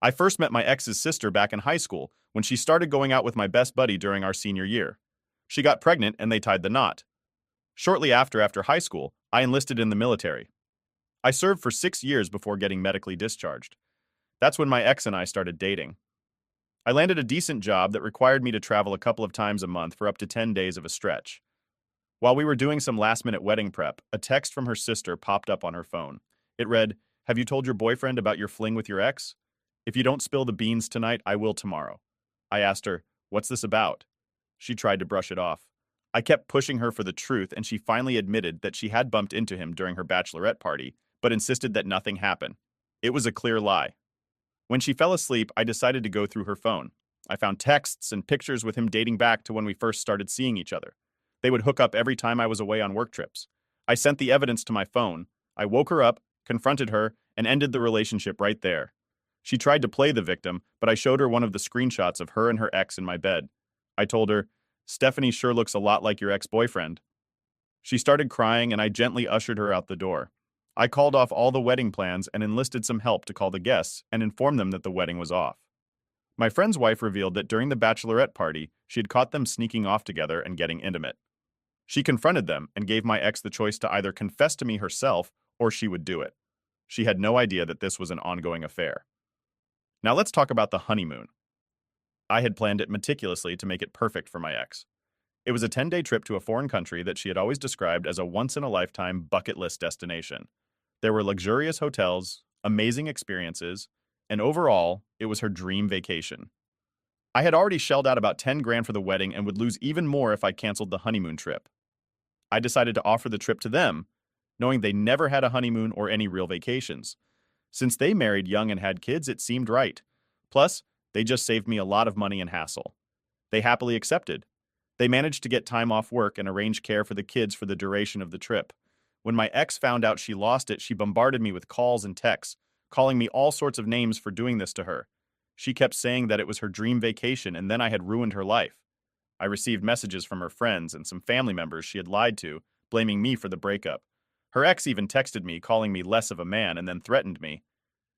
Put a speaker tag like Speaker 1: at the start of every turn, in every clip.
Speaker 1: I first met my ex's sister back in high school when she started going out with my best buddy during our senior year. She got pregnant and they tied the knot. Shortly after high school, I enlisted in the military. I served for 6 years before getting medically discharged. That's when my ex and I started dating. I landed a decent job that required me to travel a couple of times a month for up to 10 days of a stretch. While we were doing some last-minute wedding prep, a text from her sister popped up on her phone. It read, "Have you told your boyfriend about your fling with your ex? If you don't spill the beans tonight, I will tomorrow." I asked her, "What's this about?" She tried to brush it off. I kept pushing her for the truth, and she finally admitted that she had bumped into him during her bachelorette party, but insisted that nothing happened. It was a clear lie. When she fell asleep, I decided to go through her phone. I found texts and pictures with him dating back to when we first started seeing each other. They would hook up every time I was away on work trips. I sent the evidence to my phone. I woke her up, confronted her, and ended the relationship right there. She tried to play the victim, but I showed her one of the screenshots of her and her ex in my bed. I told her, "Stephanie sure looks a lot like your ex-boyfriend." She started crying, and I gently ushered her out the door. I called off all the wedding plans and enlisted some help to call the guests and inform them that the wedding was off. My friend's wife revealed that during the bachelorette party, she had caught them sneaking off together and getting intimate. She confronted them and gave my ex the choice to either confess to me herself or she would do it. She had no idea that this was an ongoing affair. Now let's talk about the honeymoon. I had planned it meticulously to make it perfect for my ex. It was a 10-day trip to a foreign country that she had always described as a once-in-a-lifetime bucket list destination. There were luxurious hotels, amazing experiences, and overall, it was her dream vacation. I had already shelled out about 10 grand for the wedding and would lose even more if I canceled the honeymoon trip. I decided to offer the trip to them, knowing they never had a honeymoon or any real vacations. Since they married young and had kids, it seemed right. Plus, they just saved me a lot of money and hassle. They happily accepted. They managed to get time off work and arrange care for the kids for the duration of the trip. When my ex found out she lost it, she bombarded me with calls and texts, calling me all sorts of names for doing this to her. She kept saying that it was her dream vacation and then I had ruined her life. I received messages from her friends and some family members she had lied to, blaming me for the breakup. Her ex even texted me, calling me less of a man, and then threatened me.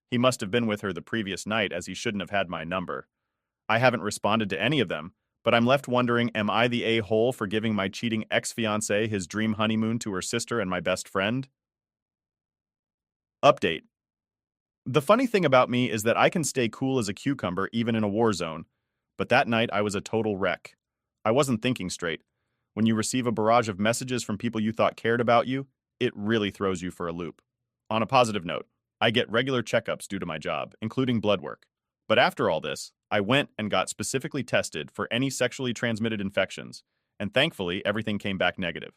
Speaker 1: He must have been with her the previous night, as he shouldn't have had my number. I haven't responded to any of them, but I'm left wondering, am I the a-hole for giving my cheating ex-fiancé his dream honeymoon to her sister and my best friend? Update. The funny thing about me is that I can stay cool as a cucumber even in a war zone, but that night I was a total wreck. I wasn't thinking straight. When you receive a barrage of messages from people you thought cared about you, it really throws you for a loop. On a positive note, I get regular checkups due to my job, including blood work. But after all this, I went and got specifically tested for any sexually transmitted infections, and thankfully everything came back negative.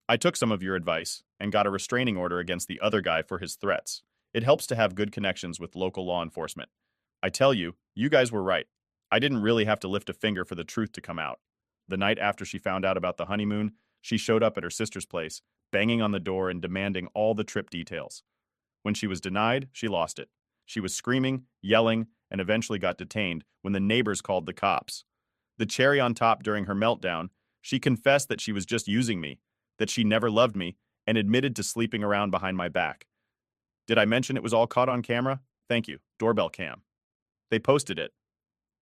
Speaker 1: I took some of your advice and got a restraining order against the other guy for his threats. It helps to have good connections with local law enforcement. I tell you, you guys were right. I didn't really have to lift a finger for the truth to come out. The night after she found out about the honeymoon, she showed up at her sister's place, banging on the door and demanding all the trip details. When she was denied, she lost it. She was screaming, yelling, and eventually got detained when the neighbors called the cops. The cherry on top during her meltdown, she confessed that she was just using me, that she never loved me, and admitted to sleeping around behind my back. Did I mention it was all caught on camera? Thank you, doorbell cam. They posted it.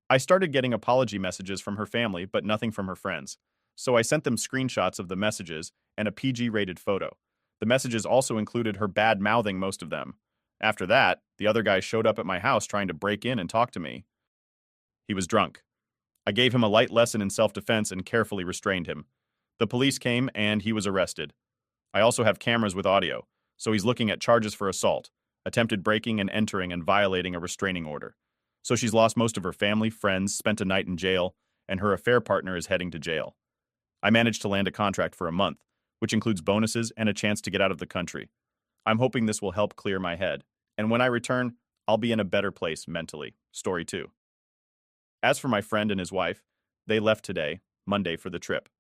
Speaker 1: I started getting apology messages from her family, but nothing from her friends. So I sent them screenshots of the messages and a PG-rated photo. The messages also included her bad-mouthing most of them. After that, the other guy showed up at my house trying to break in and talk to me. He was drunk. I gave him a light lesson in self-defense and carefully restrained him. The police came and he was arrested. I also have cameras with audio, so he's looking at charges for assault, attempted breaking and entering and violating a restraining order. So she's lost most of her family, friends, spent a night in jail, and her affair partner is heading to jail. I managed to land a contract for a month, which includes bonuses and a chance to get out of the country. I'm hoping this will help clear my head, and when I return, I'll be in a better place mentally. Story 2. As for my friend and his wife, they left today, Monday, for the trip.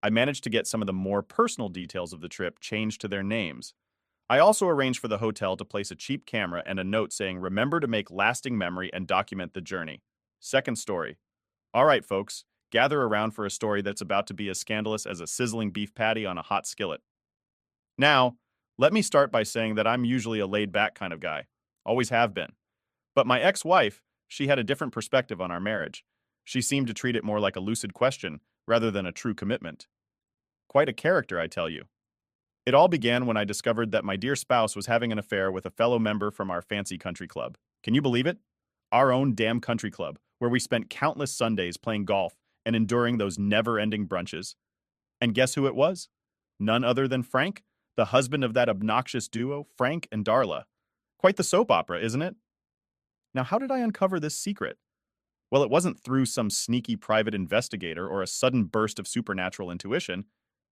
Speaker 1: I managed to get some of the more personal details of the trip changed to their names. I also arranged for the hotel to place a cheap camera and a note saying, "Remember to make lasting memory and document the journey." Second story. All right, folks, gather around for a story that's about to be as scandalous as a sizzling beef patty on a hot skillet. Now, let me start by saying that I'm usually a laid-back kind of guy. Always have been. But my ex-wife She had a different perspective on our marriage. She seemed to treat it more like a lucid question rather than a true commitment. Quite a character, I tell you. It all began when I discovered that my dear spouse was having an affair with a fellow member from our fancy country club. Can you believe it? Our own damn country club, where we spent countless Sundays playing golf and enduring those never-ending brunches. And guess who it was? None other than Frank, the husband of that obnoxious duo, Frank and Darla. Quite the soap opera, isn't it? Now, how did I uncover this secret? Well, it wasn't through some sneaky private investigator or a sudden burst of supernatural intuition.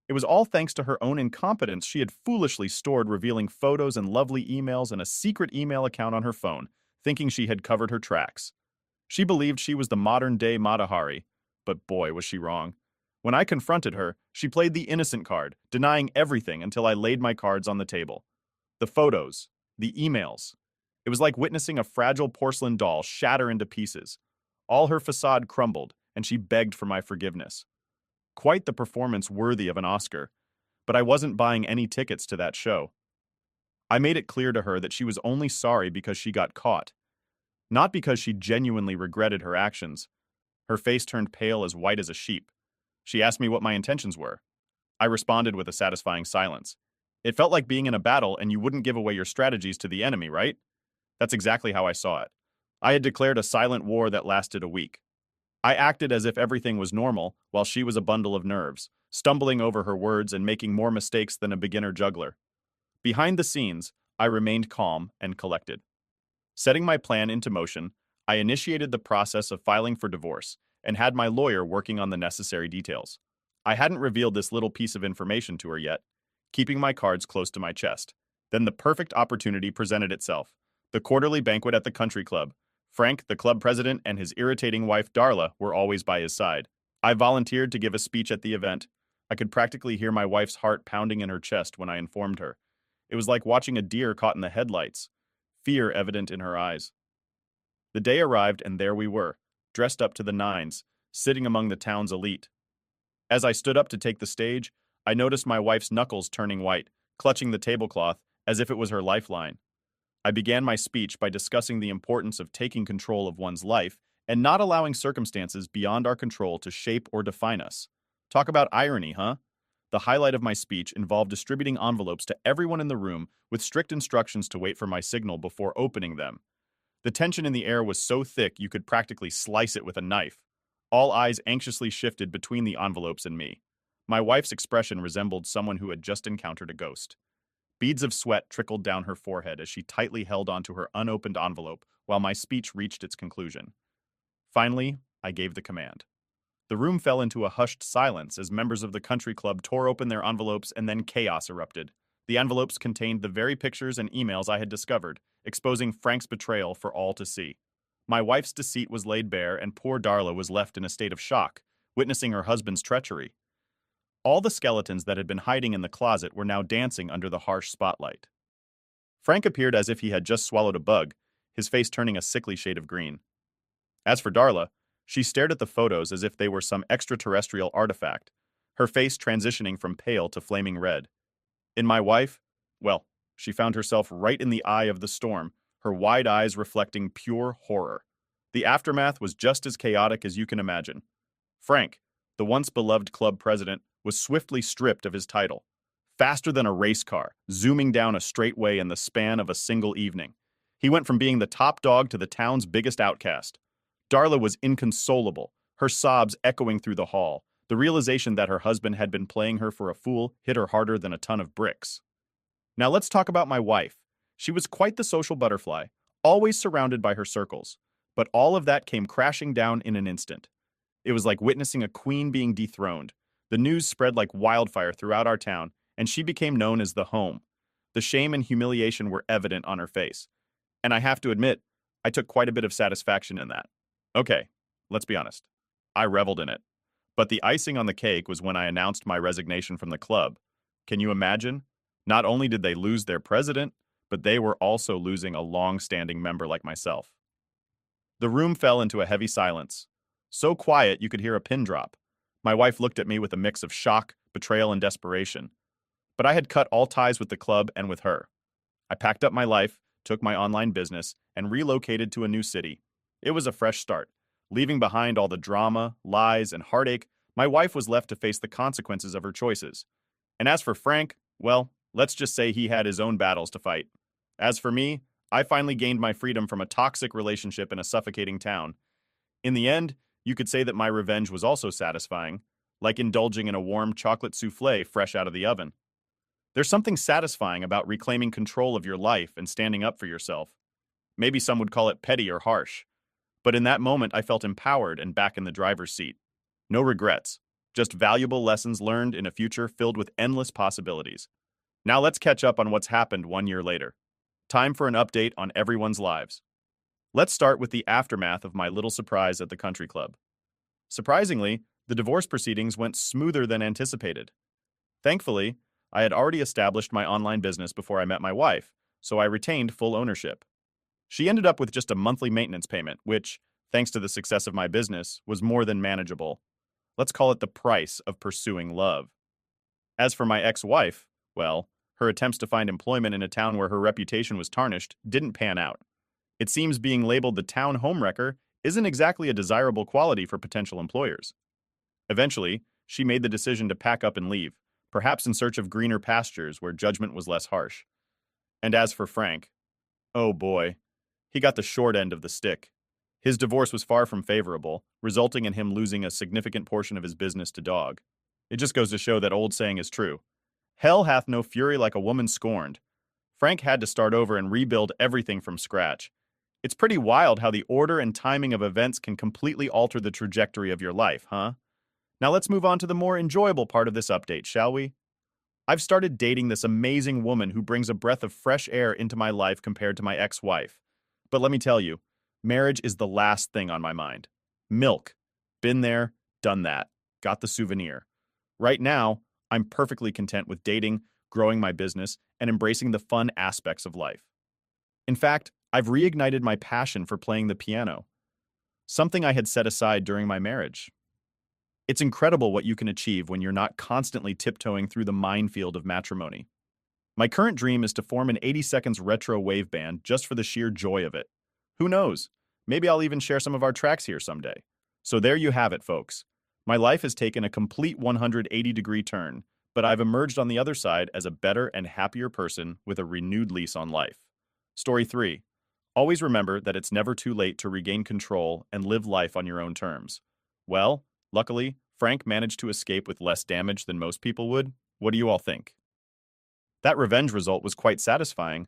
Speaker 1: It was all thanks to her own incompetence. She had foolishly stored revealing photos and lovely emails in a secret email account on her phone, thinking she had covered her tracks. She believed she was the modern-day Mata Hari, but boy, was she wrong. When I confronted her, she played the innocent card, denying everything until I laid my cards on the table. The photos, the emails. It was like witnessing a fragile porcelain doll shatter into pieces. All her facade crumbled, and she begged for my forgiveness. Quite the performance worthy of an Oscar, but I wasn't buying any tickets to that show. I made it clear to her that she was only sorry because she got caught, not because she genuinely regretted her actions. Her face turned pale as white as a sheep. She asked me what my intentions were. I responded with a satisfying silence. It felt like being in a battle and you wouldn't give away your strategies to the enemy, right? That's exactly how I saw it. I had declared a silent war that lasted a week. I acted as if everything was normal, while she was a bundle of nerves, stumbling over her words and making more mistakes than a beginner juggler. Behind the scenes, I remained calm and collected. Setting my plan into motion, I initiated the process of filing for divorce and had my lawyer working on the necessary details. I hadn't revealed this little piece of information to her yet, keeping my cards close to my chest. Then the perfect opportunity presented itself. The quarterly banquet at the country club. Frank, the club president, and his irritating wife Darla were always by his side. I volunteered to give a speech at the event. I could practically hear my wife's heart pounding in her chest when I informed her. It was like watching a deer caught in the headlights, fear evident in her eyes. The day arrived and there we were, dressed up to the nines, sitting among the town's elite. As I stood up to take the stage, I noticed my wife's knuckles turning white, clutching the tablecloth as if it was her lifeline. I began my speech by discussing the importance of taking control of one's life and not allowing circumstances beyond our control to shape or define us. Talk about irony, huh? The highlight of my speech involved distributing envelopes to everyone in the room with strict instructions to wait for my signal before opening them. The tension in the air was so thick you could practically slice it with a knife. All eyes anxiously shifted between the envelopes and me. My wife's expression resembled someone who had just encountered a ghost. Beads of sweat trickled down her forehead as she tightly held onto her unopened envelope while my speech reached its conclusion. Finally, I gave the command. The room fell into a hushed silence as members of the country club tore open their envelopes and then chaos erupted. The envelopes contained the very pictures and emails I had discovered, exposing Frank's betrayal for all to see. My wife's deceit was laid bare and poor Darla was left in a state of shock, witnessing her husband's treachery. All the skeletons that had been hiding in the closet were now dancing under the harsh spotlight. Frank appeared as if he had just swallowed a bug, his face turning a sickly shade of green. As for Darla, she stared at the photos as if they were some extraterrestrial artifact, her face transitioning from pale to flaming red. In my wife, well, she found herself right in the eye of the storm, her wide eyes reflecting pure horror. The aftermath was just as chaotic as you can imagine. Frank, the once beloved club president, was swiftly stripped of his title, faster than a race car, zooming down a straightway in the span of a single evening. He went from being the top dog to the town's biggest outcast. Darla was inconsolable, her sobs echoing through the hall. The realization that her husband had been playing her for a fool hit her harder than a ton of bricks. Now let's talk about my wife. She was quite the social butterfly, always surrounded by her circles. But all of that came crashing down in an instant. It was like witnessing a queen being dethroned. The news spread like wildfire throughout our town, and she became known as the Home. The shame and humiliation were evident on her face. And I have to admit, I took quite a bit of satisfaction in that. Okay, let's be honest. I reveled in it. But the icing on the cake was when I announced my resignation from the club. Can you imagine? Not only did they lose their president, but they were also losing a long-standing member like myself. The room fell into a heavy silence. So quiet you could hear a pin drop. My wife looked at me with a mix of shock, betrayal, and desperation. But I had cut all ties with the club and with her. I packed up my life, took my online business, and relocated to a new city. It was a fresh start. Leaving behind all the drama, lies, and heartache, my wife was left to face the consequences of her choices. And as for Frank, well, let's just say he had his own battles to fight. As for me, I finally gained my freedom from a toxic relationship in a suffocating town. In the end, you could say that my revenge was also satisfying, like indulging in a warm chocolate souffle fresh out of the oven. There's something satisfying about reclaiming control of your life and standing up for yourself. Maybe some would call it petty or harsh, but in that moment I felt empowered and back in the driver's seat. No regrets, just valuable lessons learned in a future filled with endless possibilities. Now let's catch up on what's happened 1 year later. Time for an update on everyone's lives. Let's start with the aftermath of my little surprise at the country club. Surprisingly, the divorce proceedings went smoother than anticipated. Thankfully, I had already established my online business before I met my wife, so I retained full ownership. She ended up with just a monthly maintenance payment, which, thanks to the success of my business, was more than manageable. Let's call it the price of pursuing love. As for my ex-wife, well, her attempts to find employment in a town where her reputation was tarnished didn't pan out. It seems being labeled the town homewrecker isn't exactly a desirable quality for potential employers. Eventually, she made the decision to pack up and leave, perhaps in search of greener pastures where judgment was less harsh. And as for Frank, oh boy, he got the short end of the stick. His divorce was far from favorable, resulting in him losing a significant portion of his business to dog. It just goes to show that old saying is true. Hell hath no fury like a woman scorned. Frank had to start over and rebuild everything from scratch. It's pretty wild how the order and timing of events can completely alter the trajectory of your life, huh? Now let's move on to the more enjoyable part of this update, shall we? I've started dating this amazing woman who brings a breath of fresh air into my life compared to my ex-wife. But let me tell you, marriage is the last thing on my mind. Milk. Been there, done that. Got the souvenir. Right now, I'm perfectly content with dating, growing my business, and embracing the fun aspects of life. In fact, I've reignited my passion for playing the piano, something I had set aside during my marriage. It's incredible what you can achieve when you're not constantly tiptoeing through the minefield of matrimony. My current dream is to form an 80 seconds retro wave band just for the sheer joy of it. Who knows? Maybe I'll even share some of our tracks here someday. So there you have it, folks. My life has taken a complete 180-degree turn, but I've emerged on the other side as a better and happier person with a renewed lease on life. Story 3. Always remember that it's never too late to regain control and live life on your own terms. Well, luckily, Frank managed to escape with less damage than most people would. What do you all think? That revenge result was quite satisfying,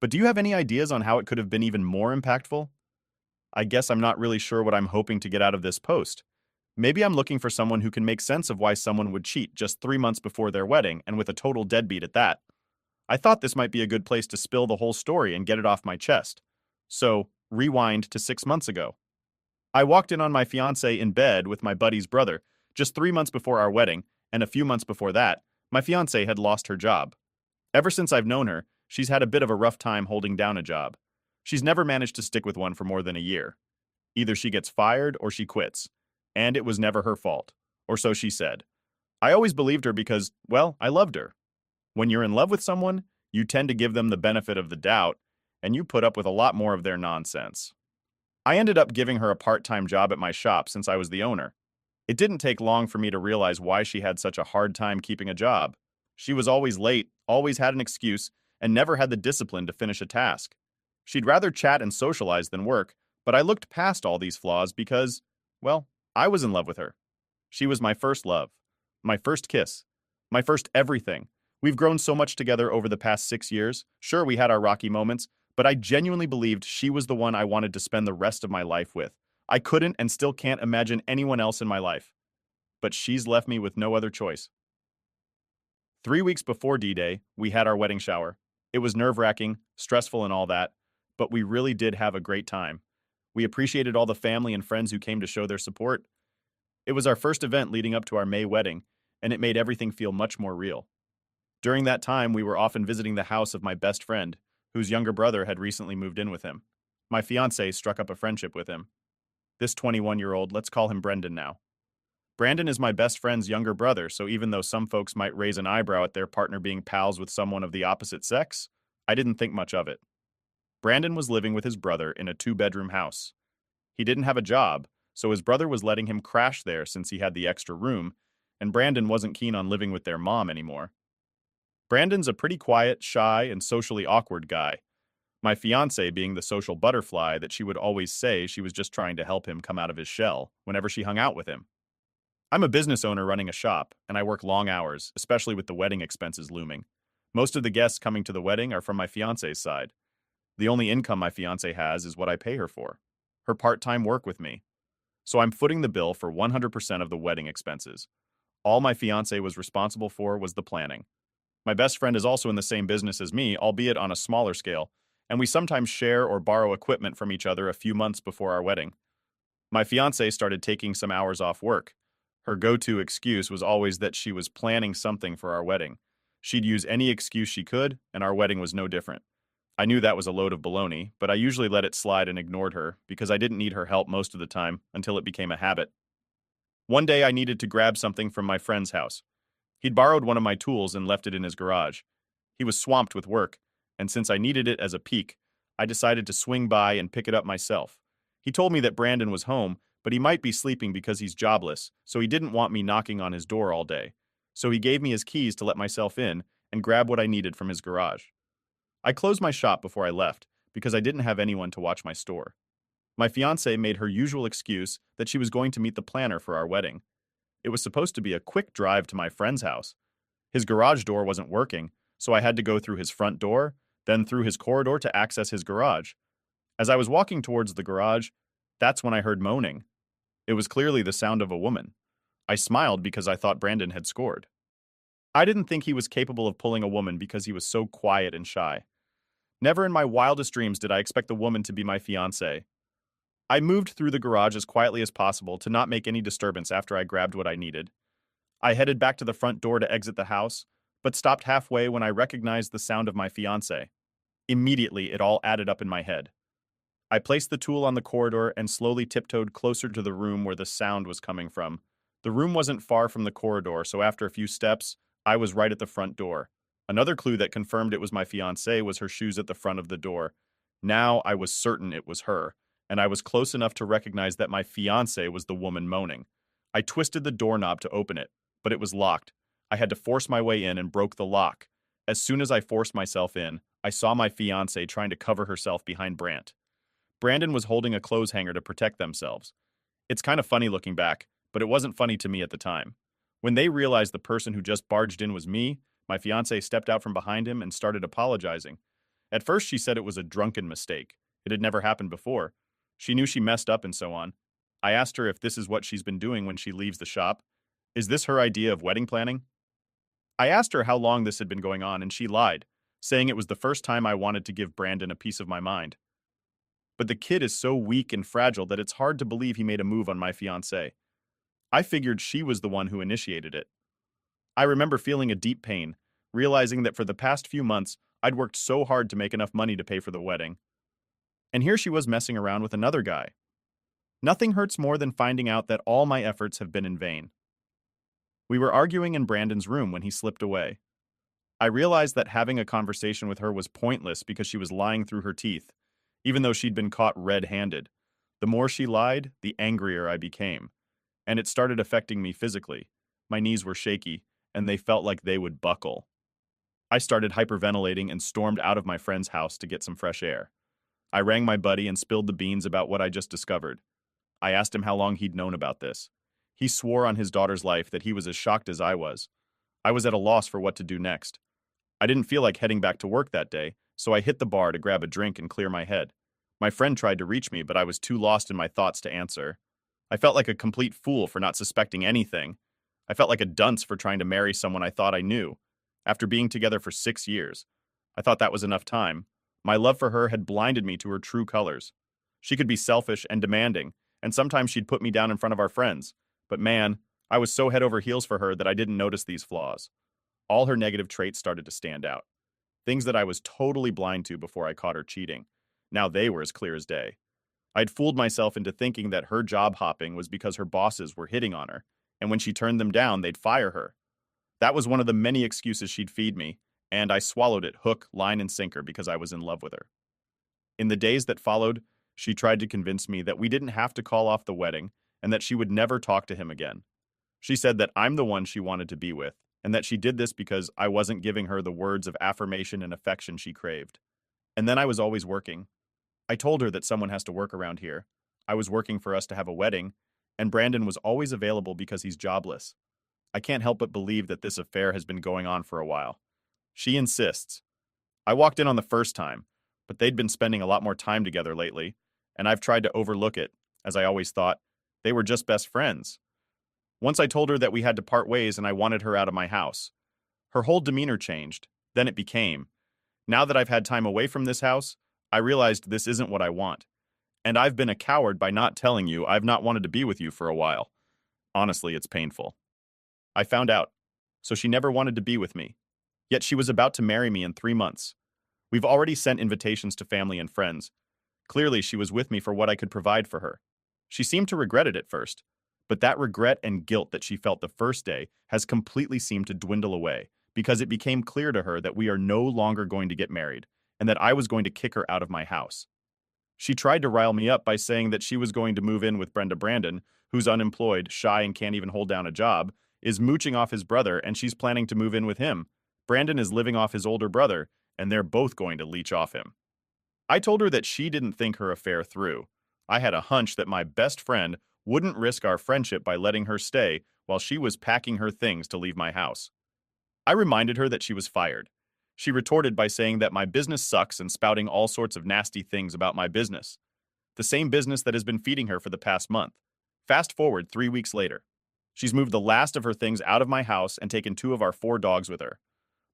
Speaker 1: but do you have any ideas on how it could have been even more impactful? I guess I'm not really sure what I'm hoping to get out of this post. Maybe I'm looking for someone who can make sense of why someone would cheat just 3 months before their wedding and with a total deadbeat at that. I thought this might be a good place to spill the whole story and get it off my chest. So, rewind to 6 months ago. I walked in on my fiancée in bed with my buddy's brother just 3 months before our wedding, and a few months before that, my fiancée had lost her job. Ever since I've known her, she's had a bit of a rough time holding down a job. She's never managed to stick with one for more than a year. Either she gets fired or she quits. And it was never her fault. Or so she said. I always believed her because, well, I loved her. When you're in love with someone, you tend to give them the benefit of the doubt, and you put up with a lot more of their nonsense. I ended up giving her a part-time job at my shop since I was the owner. It didn't take long for me to realize why she had such a hard time keeping a job. She was always late, always had an excuse, and never had the discipline to finish a task. She'd rather chat and socialize than work, but I looked past all these flaws because, well, I was in love with her. She was my first love, my first kiss, my first everything. We've grown so much together over the past 6 years. Sure, we had our rocky moments, but I genuinely believed she was the one I wanted to spend the rest of my life with. I couldn't and still can't imagine anyone else in my life. But she's left me with no other choice. 3 weeks before D-Day, we had our wedding shower. It was nerve-wracking, stressful and all that, but we really did have a great time. We appreciated all the family and friends who came to show their support. It was our first event leading up to our May wedding, and it made everything feel much more real. During that time, we were often visiting the house of my best friend, whose younger brother had recently moved in with him. My fiancée struck up a friendship with him. This 21-year-old, let's call him Brendan now. Brandon is my best friend's younger brother, so even though some folks might raise an eyebrow at their partner being pals with someone of the opposite sex, I didn't think much of it. Brandon was living with his brother in a 2-bedroom house. He didn't have a job, so his brother was letting him crash there since he had the extra room, and Brandon wasn't keen on living with their mom anymore. Brandon's a pretty quiet, shy, and socially awkward guy, my fiancée being the social butterfly that she would always say she was just trying to help him come out of his shell whenever she hung out with him. I'm a business owner running a shop, and I work long hours, especially with the wedding expenses looming. Most of the guests coming to the wedding are from my fiancé's side. The only income my fiancée has is what I pay her for, her part-time work with me. So I'm footing the bill for 100% of the wedding expenses. All my fiancée was responsible for was the planning. My best friend is also in the same business as me, albeit on a smaller scale, and we sometimes share or borrow equipment from each other a few months before our wedding. My fiancée started taking some hours off work. Her go-to excuse was always that she was planning something for our wedding. She'd use any excuse she could, and our wedding was no different. I knew that was a load of baloney, but I usually let it slide and ignored her because I didn't need her help most of the time until it became a habit. One day I needed to grab something from my friend's house. He'd borrowed one of my tools and left it in his garage. He was swamped with work, and since I needed it as a peek, I decided to swing by and pick it up myself. He told me that Brandon was home, but he might be sleeping because he's jobless, so he didn't want me knocking on his door all day. So he gave me his keys to let myself in and grab what I needed from his garage. I closed my shop before I left because I didn't have anyone to watch my store. My fiancée made her usual excuse that she was going to meet the planner for our wedding. It was supposed to be a quick drive to my friend's house. His garage door wasn't working, so I had to go through his front door, then through his corridor to access his garage. As I was walking towards the garage, that's when I heard moaning. It was clearly the sound of a woman. I smiled because I thought Brandon had scored. I didn't think he was capable of pulling a woman because he was so quiet and shy. Never in my wildest dreams did I expect the woman to be my fiancée. I moved through the garage as quietly as possible to not make any disturbance after I grabbed what I needed. I headed back to the front door to exit the house, but stopped halfway when I recognized the sound of my fiancée. Immediately, it all added up in my head. I placed the tool on the corridor and slowly tiptoed closer to the room where the sound was coming from. The room wasn't far from the corridor, so after a few steps, I was right at the front door. Another clue that confirmed it was my fiancée was her shoes at the front of the door. Now I was certain it was her, and I was close enough to recognize that my fiancée was the woman moaning. I twisted the doorknob to open it, but it was locked. I had to force my way in and broke the lock. As soon as I forced myself in, I saw my fiancée trying to cover herself behind Brant. Brandon was holding a clothes hanger to protect themselves. It's kind of funny looking back, but it wasn't funny to me at the time. When they realized the person who just barged in was me, my fiancée stepped out from behind him and started apologizing. At first she said it was a drunken mistake. It had never happened before. She knew she messed up and so on. I asked her if this is what she's been doing when she leaves the shop. Is this her idea of wedding planning? I asked her how long this had been going on and she lied, saying it was the first time I wanted to give Brandon a piece of my mind. But the kid is so weak and fragile that it's hard to believe he made a move on my fiancée. I figured she was the one who initiated it. I remember feeling a deep pain, realizing that for the past few months, I'd worked so hard to make enough money to pay for the wedding. And here she was messing around with another guy. Nothing hurts more than finding out that all my efforts have been in vain. We were arguing in Brandon's room when he slipped away. I realized that having a conversation with her was pointless because she was lying through her teeth, even though she'd been caught red-handed. The more she lied, the angrier I became. And it started affecting me physically. My knees were shaky, and they felt like they would buckle. I started hyperventilating and stormed out of my friend's house to get some fresh air. I rang my buddy and spilled the beans about what I just discovered. I asked him how long he'd known about this. He swore on his daughter's life that he was as shocked as I was. I was at a loss for what to do next. I didn't feel like heading back to work that day, so I hit the bar to grab a drink and clear my head. My friend tried to reach me, but I was too lost in my thoughts to answer. I felt like a complete fool for not suspecting anything. I felt like a dunce for trying to marry someone I thought I knew. After being together for 6 years, I thought that was enough time. My love for her had blinded me to her true colors. She could be selfish and demanding, and sometimes she'd put me down in front of our friends. But man, I was so head over heels for her that I didn't notice these flaws. All her negative traits started to stand out. Things that I was totally blind to before I caught her cheating. Now they were as clear as day. I'd fooled myself into thinking that her job hopping was because her bosses were hitting on her, and when she turned them down, they'd fire her. That was one of the many excuses she'd feed me, and I swallowed it hook, line, and sinker because I was in love with her. In the days that followed, She tried to convince me that we didn't have to call off the wedding and that she would never talk to him again. She said that I'm the one she wanted to be with, and that she did this because I wasn't giving her the words of affirmation and affection she craved. And then I was always working. I told her that someone has to work around here. I was working for us to have a wedding, and Brandon was always available because he's jobless. I can't help but believe that this affair has been going on for a while. She insists. I walked in on the first time, but they'd been spending a lot more time together lately, and I've tried to overlook it, as I always thought. They were just best friends. Once I told her that we had to part ways and I wanted her out of my house. Her whole demeanor changed. Then it became, now that I've had time away from this house, I realized this isn't what I want. And I've been a coward by not telling you I've not wanted to be with you for a while. Honestly, it's painful. I found out. So she never wanted to be with me. Yet she was about to marry me in 3 months. We've already sent invitations to family and friends. Clearly, she was with me for what I could provide for her. She seemed to regret it at first, but that regret and guilt that she felt the first day has completely seemed to dwindle away because it became clear to her that we are no longer going to get married and that I was going to kick her out of my house. She tried to rile me up by saying that she was going to move in with Brenda Brandon, who's unemployed, shy, and can't even hold down a job, is mooching off his brother, and she's planning to move in with him. Brandon is living off his older brother, and they're both going to leech off him. I told her that she didn't think her affair through. I had a hunch that my best friend wouldn't risk our friendship by letting her stay while she was packing her things to leave my house. I reminded her that she was fired. She retorted by saying that my business sucks and spouting all sorts of nasty things about my business. The same business that has been feeding her for the past month. Fast forward 3 weeks later. She's moved the last of her things out of my house and taken 2 of our 4 dogs with her.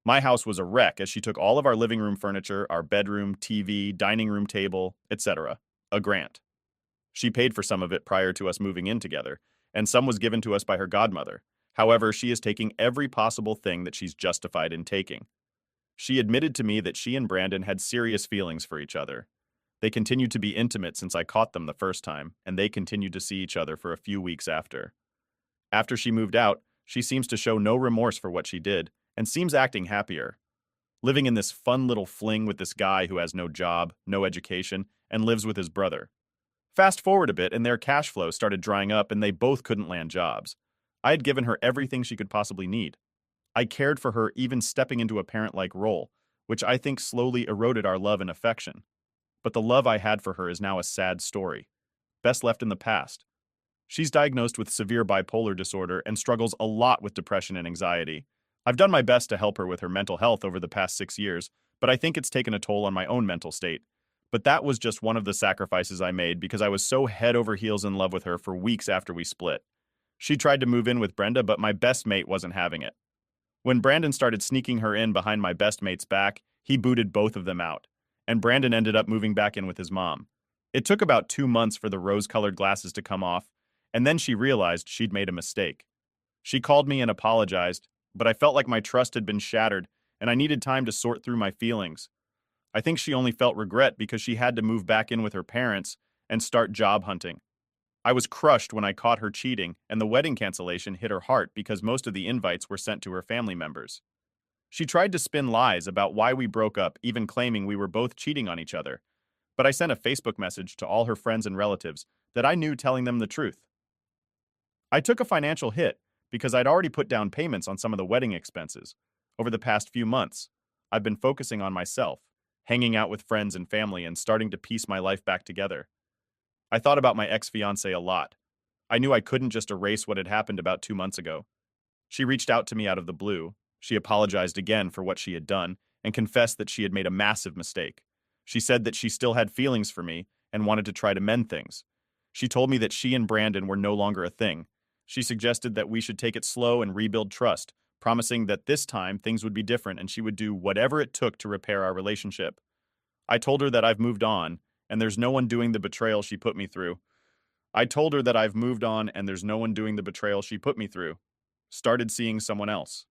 Speaker 1: My house was a wreck as she took all of our living room furniture, our bedroom, TV, dining room table, etc. A grant. She paid for some of it prior to us moving in together, and some was given to us by her godmother. However, she is taking every possible thing that she's justified in taking. She admitted to me that she and Brandon had serious feelings for each other. They continued to be intimate since I caught them the first time, and they continued to see each other for a few weeks after. After she moved out, she seems to show no remorse for what she did, and seems acting happier. Living in this fun little fling with this guy who has no job, no education, and lives with his brother. Fast forward a bit and their cash flow started drying up and they both couldn't land jobs. I had given her everything she could possibly need. I cared for her even stepping into a parent-like role, which I think slowly eroded our love and affection. But the love I had for her is now a sad story. Best left in the past. She's diagnosed with severe bipolar disorder and struggles a lot with depression and anxiety. I've done my best to help her with her mental health over the past 6 years, but I think it's taken a toll on my own mental state. But that was just one of the sacrifices I made because I was so head over heels in love with her for weeks after we split. She tried to move in with Brenda, but my best mate wasn't having it. When Brandon started sneaking her in behind my best mate's back, he booted both of them out, and Brandon ended up moving back in with his mom. It took about 2 months for the rose-colored glasses to come off, and then she realized she'd made a mistake. She called me and apologized, but I felt like my trust had been shattered, and I needed time to sort through my feelings. I think she only felt regret because she had to move back in with her parents and start job hunting. I was crushed when I caught her cheating, and the wedding cancellation hit her heart because most of the invites were sent to her family members. She tried to spin lies about why we broke up, even claiming we were both cheating on each other. But I sent a Facebook message to all her friends and relatives that I knew telling them the truth. I took a financial hit because I'd already put down payments on some of the wedding expenses. Over the past few months, I've been focusing on myself, hanging out with friends and family, and starting to piece my life back together. I thought about my ex-fiancée a lot. I knew I couldn't just erase what had happened about 2 months ago. She reached out to me out of the blue. She apologized again for what she had done and confessed that she had made a massive mistake. She said that she still had feelings for me and wanted to try to mend things. She told me that she and Brandon were no longer a thing. She suggested that we should take it slow and rebuild trust, promising that this time things would be different and she would do whatever it took to repair our relationship. I told her that I've moved on, and there's no one doing the betrayal she put me through. I told her that I've moved on and there's no one doing the betrayal she put me through. Started seeing someone else.